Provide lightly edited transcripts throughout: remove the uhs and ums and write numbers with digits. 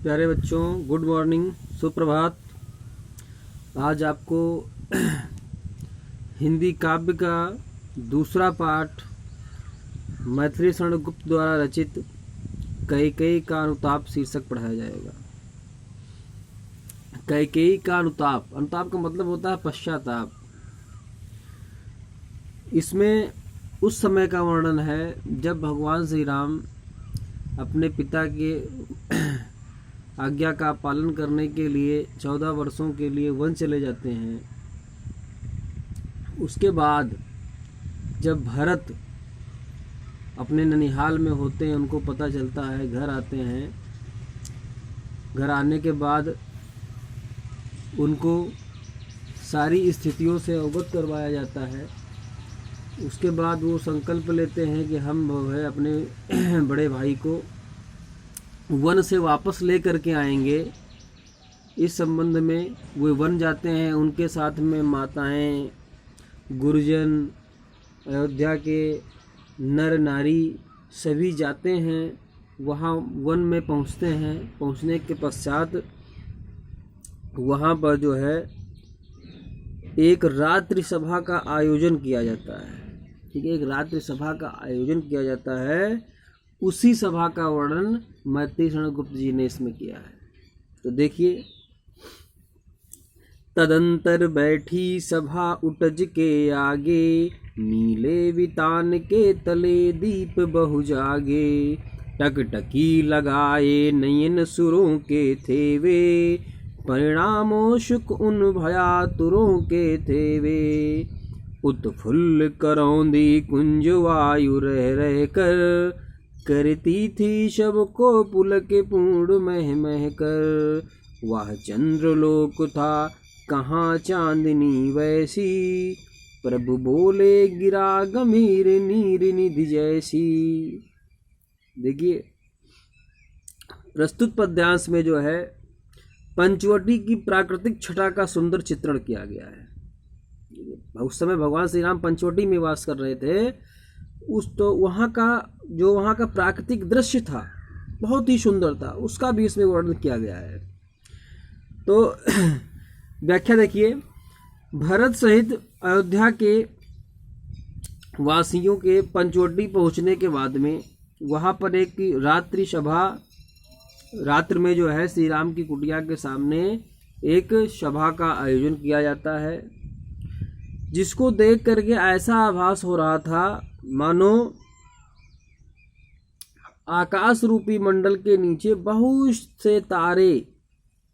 प्यारे बच्चों, good morning, सुप्रभात। आज आपको हिंदी काव्य का दूसरा पाठ मैथिली शरण गुप्त द्वारा रचित कैकेयी का अनुताप शीर्षक पढ़ाया जाएगा। कैकेयी का अनुताप। अनुताप का मतलब होता है पश्चाताप। इसमें उस समय का वर्णन है जब भगवान श्री राम अपने पिता के आज्ञा का पालन करने के लिए 14 वर्षों के लिए वन चले जाते हैं। उसके बाद जब भरत अपने ननिहाल में होते हैं, उनको पता चलता है, घर आते हैं। घर आने के बाद उनको सारी स्थितियों से अवगत करवाया जाता है। उसके बाद वो संकल्प लेते हैं कि हम अपने बड़े भाई को वन से वापस ले करके आएंगे। इस संबंध में वे वन जाते हैं। उनके साथ में माताएं, गुरुजन, अयोध्या के नर नारी सभी जाते हैं। वहाँ वन में पहुँचते हैं। पहुँचने के पश्चात वहाँ पर जो है एक रात्रि सभा का आयोजन किया जाता है। ठीक है, एक रात्रि सभा का आयोजन किया जाता है। उसी सभा का वर्णन मैथिली शरण गुप्त जी ने इसमें किया है। तो देखिए, तदंतर बैठी सभा उटज के आगे, नीले वितान के तले दीप बहु जागे। टकटकी लगाए नयन सुरों के थे वे, परिणामों शुक उन भयातुरों के थे वे। उत्फुल्ल करौंदी कुंज वायु रह रह कर, करती थी शब को पुलक पूर्ण मह मह कर। वह चंद्रलोक था कहाँ चांदनी वैसी, प्रभु बोले गिरा गंभीर नीर निधि जैसी। देखिए, प्रस्तुत पद्यांश में जो है पंचवटी की प्राकृतिक छटा का सुंदर चित्रण किया गया है। उस समय भगवान श्री राम पंचवटी में वास कर रहे थे। वहाँ का प्राकृतिक दृश्य था, बहुत ही सुंदर था। उसका भी इसमें वर्णन किया गया है। तो व्याख्या देखिए, भरत सहित अयोध्या के वासियों के पंचवटी पहुँचने के बाद में वहाँ पर एक रात्रि सभा, रात्र में जो है श्री राम की कुटिया के सामने एक सभा का आयोजन किया जाता है, जिसको देख करके ऐसा आभास हो रहा था मानो आकाश रूपी मंडल के नीचे बहुत से तारे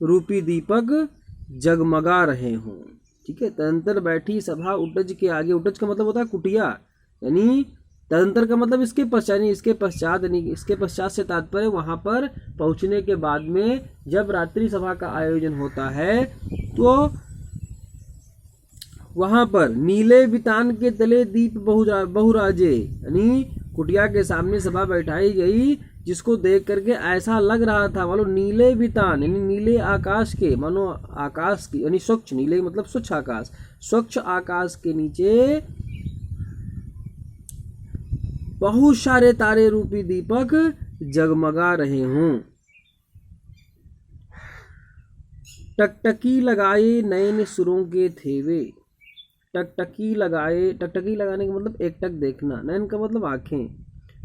रूपी दीपक जगमगा रहे हों। ठीक है, तदंतर बैठी सभा उटज के आगे। उटज का मतलब होता है कुटिया, यानी तदंतर का मतलब इसके पश्चात से तात्पर्य वहाँ पर पहुँचने के बाद में जब रात्रि सभा का आयोजन होता है तो वहाँ पर नीले वितान के तले दीप बहुराजे, यानी कुटिया के सामने सभा बैठाई गई, जिसको देख करके ऐसा लग रहा था मानो नीले वितान यानी नीले आकाश के, मानो आकाश की यानी स्वच्छ, नीले मतलब स्वच्छ आकाश, स्वच्छ आकाश के नीचे बहुत सारे तारे रूपी दीपक जगमगा रहे हों। टकटकी लगाए नयन सुरों के थे वे। टकटकी लगाए, टकटकी लगाने का मतलब एक टक देखना, नयन का मतलब आँखें।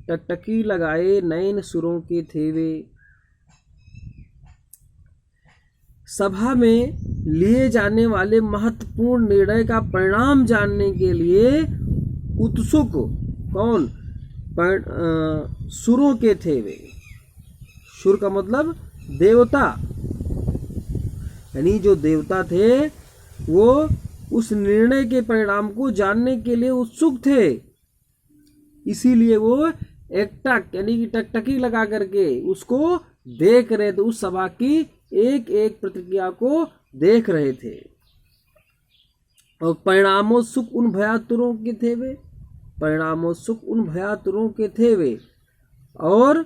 टकटकी लगाए नयन सुरों के थे वे। सभा में लिए जाने वाले महत्वपूर्ण निर्णय का परिणाम जानने के लिए उत्सुक कौन सुरों के थे वे। सुर का मतलब देवता, यानी जो देवता थे वो उस निर्णय के परिणाम को जानने के लिए उत्सुक थे। इसीलिए वो एकटक यानी कि टकटकी लगा करके उसको देख रहे थे, उस सभा की एक एक प्रतिक्रिया को देख रहे थे। और परिणामों सुख उन भयातुरों के थे वे, परिणामों सुख उन भयातुरों के थे वे। और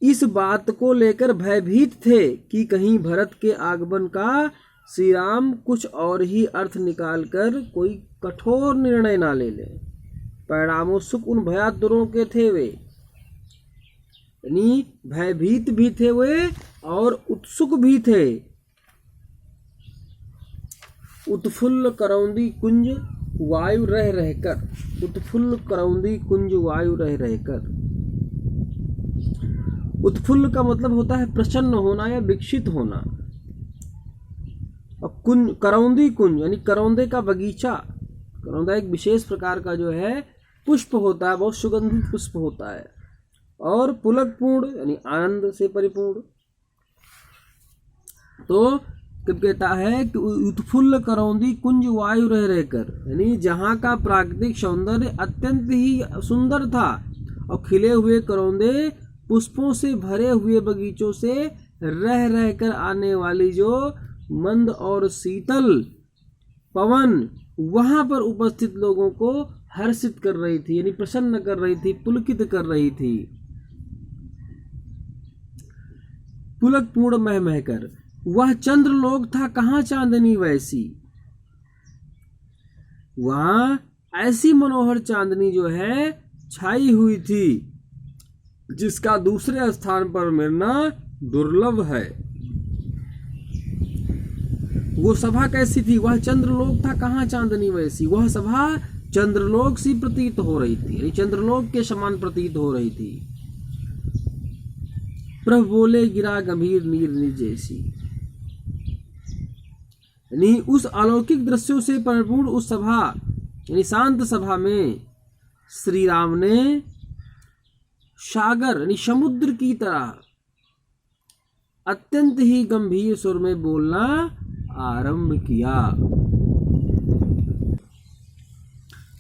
इस बात को लेकर भयभीत थे कि कहीं भरत के आगमन का श्री राम कुछ और ही अर्थ निकाल कर कोई कठोर निर्णय ना ले ले। परिणामों सुख उन भयातुरों के थे वे, यानी भयभीत भी थे वे और उत्सुक भी थे। उत्फुल्ल करौंदी कुंज वायु रह रहकर, उत्फुल्ल करौंदी कुंज वायु रह रहकर। उत्फुल्ल का मतलब होता है प्रसन्न होना या विकसित होना। और कुंज, करौंदी कुंज यानी करौंदे का बगीचा। करौंदा एक विशेष प्रकार का जो है पुष्प होता है, बहुत सुगंधित पुष्प होता है। और पुलकपूर्ण यानी आनंद से परिपूर्ण। तो कब कहता है कि उत्फुल्ल करौंदी कुंज वायु रह रहकर, यानी जहाँ का प्राकृतिक सौंदर्य अत्यंत ही सुंदर था और खिले हुए करौंदे पुष्पों से भरे हुए बगीचों से रह रहकर आने वाली जो मंद और शीतल पवन वहां पर उपस्थित लोगों को हर्षित कर रही थी, यानी प्रसन्न कर रही थी, पुलकित कर रही थी। पुलक पूर्ण मह महकर वह चंद्रलोक था, कहाँ चांदनी वैसी। वहां ऐसी मनोहर चांदनी जो है छाई हुई थी जिसका दूसरे स्थान पर मिलना दुर्लभ है। वो सभा कैसी थी? वह चंद्रलोक था, कहाँ चांदनी वैसी। वह सभा चंद्रलोक सी प्रतीत हो रही थी, यानी चंद्रलोक के समान प्रतीत हो रही थी। प्रभु बोले गिरा गंभीर नीर नीर जैसी, यानी उस अलौकिक दृश्यों से परिपूर्ण उस सभा यानी शांत सभा में श्री राम ने सागर यानी समुद्र की तरह अत्यंत ही गंभीर सुर में बोलना आरंभ किया।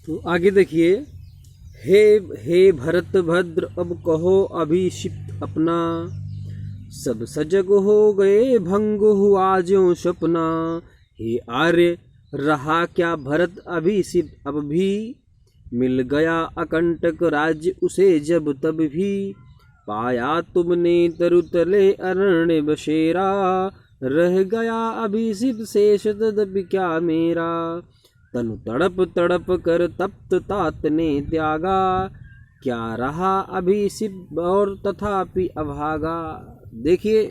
तो आगे देखिए, हे भरत भद्र अब कहो अभिषिप्त अपना, सब सजग हो गए भंग हुआ ज्यों सपना। हे आर्य रहा क्या भरत अभिषिप्त अब भी, मिल गया अकंटक राज्य उसे जब तब भी। पाया तुमने तरुतले अरण्य बसेरा, रह गया अभिषिप्त शेष तदपि क्या मेरा। तनु तड़प तड़प कर तप्त तात ने त्यागा, क्या रहा अभिषिप्त और तथापि अभागा। देखिए,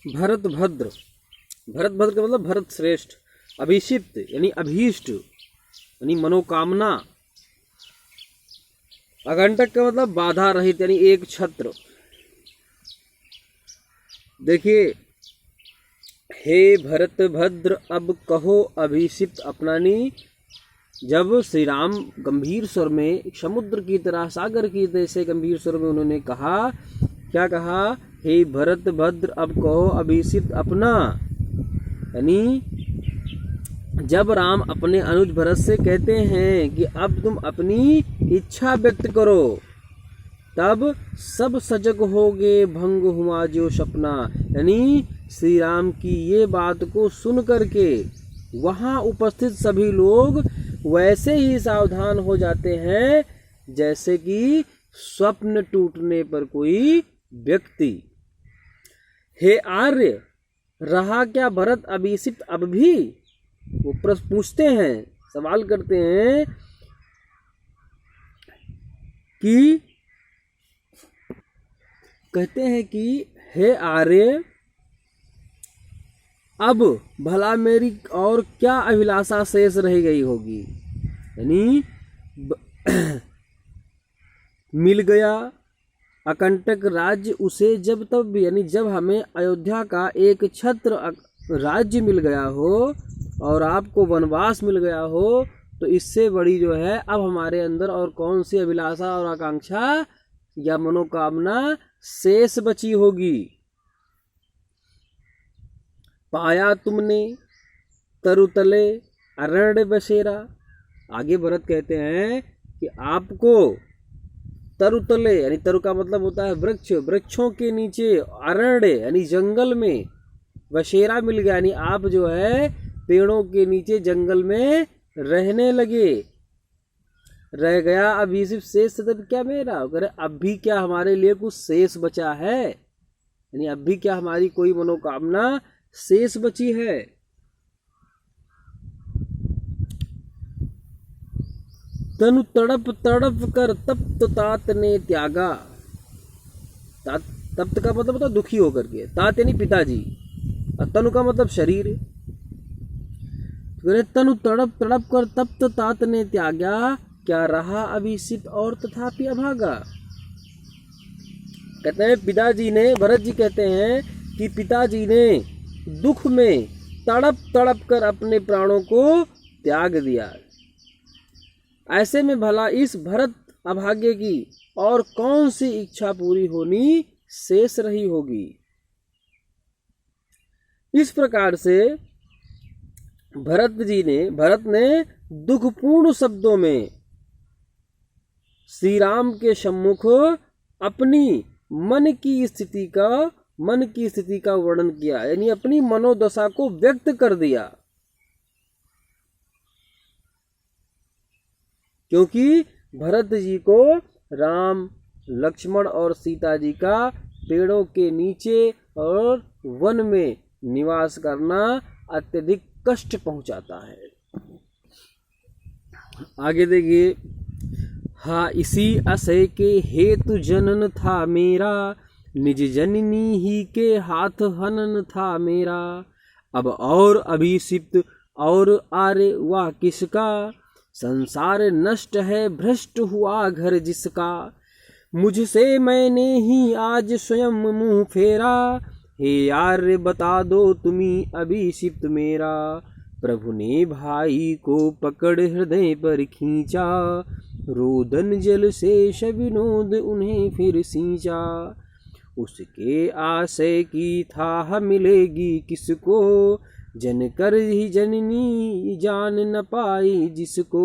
भरत भद्र, भरत भद्र का मतलब भरत श्रेष्ठ, अभिषिप्त यानी अभीष्ट यानी मनोकामना, अगंटक का मतलब बाधा रहित यानी एक छत्र। देखिए, हे भरत भद्र अब कहो अभिषिप्त अपनानी। जब श्री राम गंभीर स्वर में समुद्र की तरह, सागर की तरह से गंभीर स्वर में उन्होंने कहा, क्या कहा? हे भरत भद्र अब कहो अभिषिप्त अपना, यानी जब राम अपने अनुज भरत से कहते हैं कि अब तुम अपनी इच्छा व्यक्त करो, तब सब सजग होगे भंग हुआ जो सपना। यानी श्री राम की ये बात को सुन करके वहां उपस्थित सभी लोग वैसे ही सावधान हो जाते हैं जैसे कि स्वप्न टूटने पर कोई व्यक्ति। हे आर्य रहा क्या भरत अभिषिप्त अब भी, वो प्रश्न पूछते हैं, सवाल करते हैं कि कहते हैं कि हे आर्य अब भला मेरी और क्या अभिलाषा शेष रह गई होगी। यानी मिल गया अकंटक राज्य उसे जब तब भी, यानी जब हमें अयोध्या का एक छत्र राज्य मिल गया हो और आपको वनवास मिल गया हो, तो इससे बड़ी जो है अब हमारे अंदर और कौन सी अभिलाषा और आकांक्षा या मनोकामना शेष बची होगी। पाया तुमने तरुतले अरण्य बसेरा। आगे भरत कहते हैं कि आपको तरुतले यानी तरु का मतलब होता है वृक्ष, वृक्षों के नीचे, अरण्य यानी जंगल में, बसेरा मिल गया यानी आप जो है पेड़ों के नीचे जंगल में रहने लगे। रह गया अभी सिर्फ शेष तब क्या मेरा, अगर अब भी क्या हमारे लिए कुछ शेष बचा है, यानी अब भी क्या हमारी कोई मनोकामना शेष बची है। तनु तड़प तड़प कर तप्त तात ने त्यागा। तप्त का मतलब होता है दुखी होकर के, तात यानी पिताजी, और तनु का मतलब शरीर। तो तनु तड़प तड़प कर तप्त तात ने त्यागा, क्या रहा अभिषिक्त और तथापि अभागा। कहते हैं पिताजी ने, भरत जी कहते हैं कि पिताजी ने दुख में तड़प तड़प कर अपने प्राणों को त्याग दिया। ऐसे में भला इस भरत अभागे की और कौन सी इच्छा पूरी होनी शेष रही होगी। इस प्रकार से भरत ने दुखपूर्ण शब्दों में श्री राम के सम्मुख अपनी मन की स्थिति का वर्णन किया, यानी अपनी मनोदशा को व्यक्त कर दिया। क्योंकि भरत जी को राम, लक्ष्मण और सीता जी का पेड़ों के नीचे और वन में निवास करना अत्यधिक कष्ट पहुंचाता है। आगे देखिए, हाँ इसी आशय के हेतु जनन था मेरा, निज जननी ही के हाथ हनन था मेरा। अब और अभिषिक्त और आरे वाह किसका, संसार नष्ट है भ्रष्ट हुआ घर जिसका। मुझसे मैंने ही आज स्वयं मुंह फेरा, हे आर्य बता दो तुम्ही अभिषिक्त मेरा। प्रभु ने भाई को पकड़ हृदय पर खींचा, रोदन जल से शविनोद उन्हें फिर सींचा। उसके आशय की था मिलेगी किसको, जन कर ही जननी जान न पाई जिसको।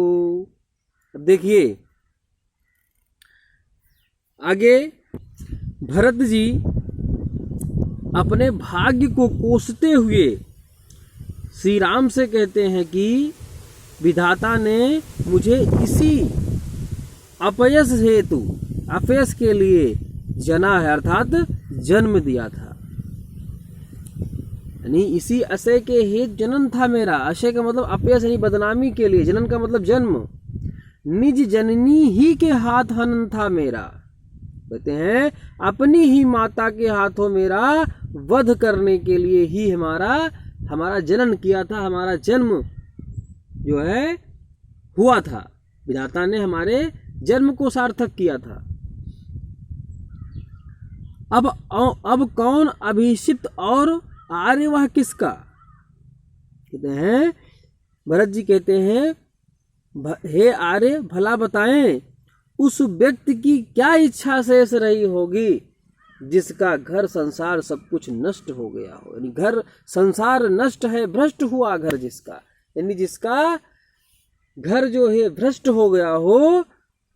अब देखिए आगे भरत जी अपने भाग्य को कोसते हुए श्री राम से कहते हैं कि विधाता ने मुझे इसी अपयश हेतु, अपयश के लिए जना है, अर्थात जन्म दिया था। यानी इसी आशय के हेतु जनन था मेरा। आशय का मतलब अपयश यानी बदनामी के लिए, जनन का मतलब जन्म। निज जननी ही के हाथ हनन था मेरा, कहते हैं अपनी ही माता के हाथों मेरा वध करने के लिए ही हमारा जनन किया था, हमारा जन्म जो है हुआ था। विधाता ने हमारे जन्म को सार्थक किया था। अब कौन अभिषिक्त और आर्य वह किसका, कहते हैं भरत जी कहते हैं हे आर्य भला बताएं उस व्यक्ति की क्या इच्छा शेष रही होगी जिसका घर संसार सब कुछ नष्ट हो गया हो। यानी घर संसार नष्ट है, भ्रष्ट हुआ घर जिसका, यानी जिसका घर जो है भ्रष्ट हो गया हो,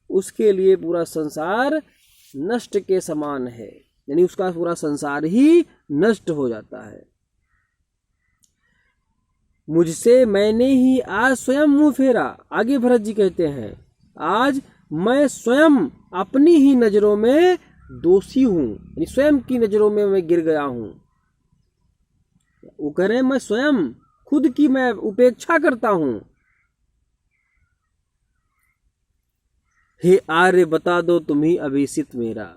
उसके लिए पूरा संसार नष्ट के समान है, यानी उसका पूरा संसार ही नष्ट हो जाता है। मुझसे मैंने ही आज स्वयं मुंह फेरा। आगे भरत जी कहते हैं आज मैं स्वयं अपनी ही नजरों में दोषी हूं, यानी स्वयं की नजरों में मैं गिर गया हूं। वो कह रहे हैं मैं स्वयं खुद की मैं उपेक्षा करता हूं। हे आर्य बता दो तुम्ही अभिषिक्त मेरा।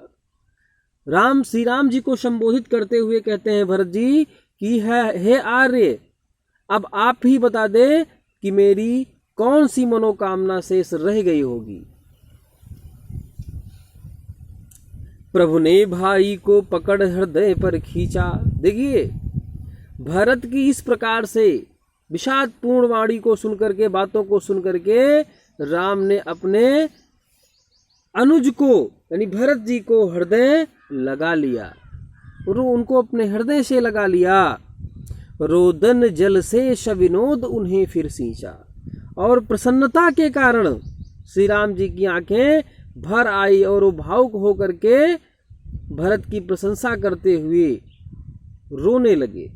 श्री राम जी को संबोधित करते हुए कहते हैं भरत जी कि हे आर्य अब आप ही बता दे कि मेरी कौन सी मनोकामना शेष रह गई होगी। प्रभु ने भाई को पकड़ हृदय पर खींचा। देखिए भरत की इस प्रकार से विषाद पूर्ण वाणी को सुनकर के, बातों को सुनकर के राम ने अपने अनुज को यानी भरत जी को हृदय लगा लिया और उनको अपने हृदय से लगा लिया। रोदन जल से शविनोद उन्हें फिर सींचा, और प्रसन्नता के कारण श्री राम जी की आंखें भर आई और वो भावुक होकर के भरत की प्रशंसा करते हुए रोने लगे।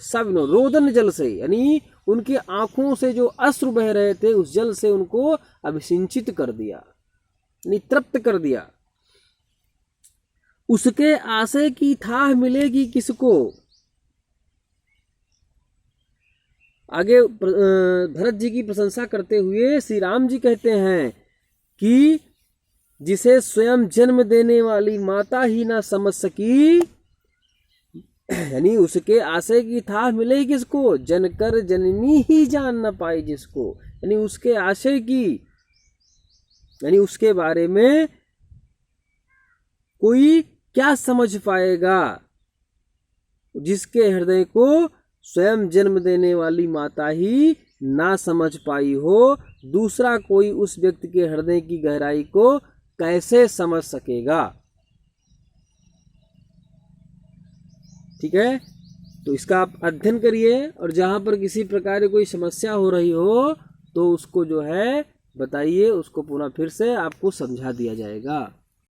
शविनो रोदन जल से, यानी उनके आंखों से जो अश्रु बह रहे थे उस जल से उनको अभिसिंचित कर दिया, यानी तृप्त कर दिया। उसके आशय की थाह मिलेगी किसको। आगे भरत जी की प्रशंसा करते हुए श्री राम जी कहते हैं कि जिसे स्वयं जन्म देने वाली माता ही ना समझ सकी, यानी उसके आशय की था मिले किसको, जनकर जननी ही जान न पाई जिसको, यानी उसके आशय की, यानी उसके बारे में कोई क्या समझ पाएगा, जिसके हृदय को स्वयं जन्म देने वाली माता ही ना समझ पाई हो, दूसरा कोई उस व्यक्ति के हृदय की गहराई को कैसे समझ सकेगा। ठीक है, तो इसका आप अध्ययन करिए, और जहां पर किसी प्रकार की कोई समस्या हो रही हो तो उसको जो है बताइए, उसको पुनः फिर से आपको समझा दिया जाएगा।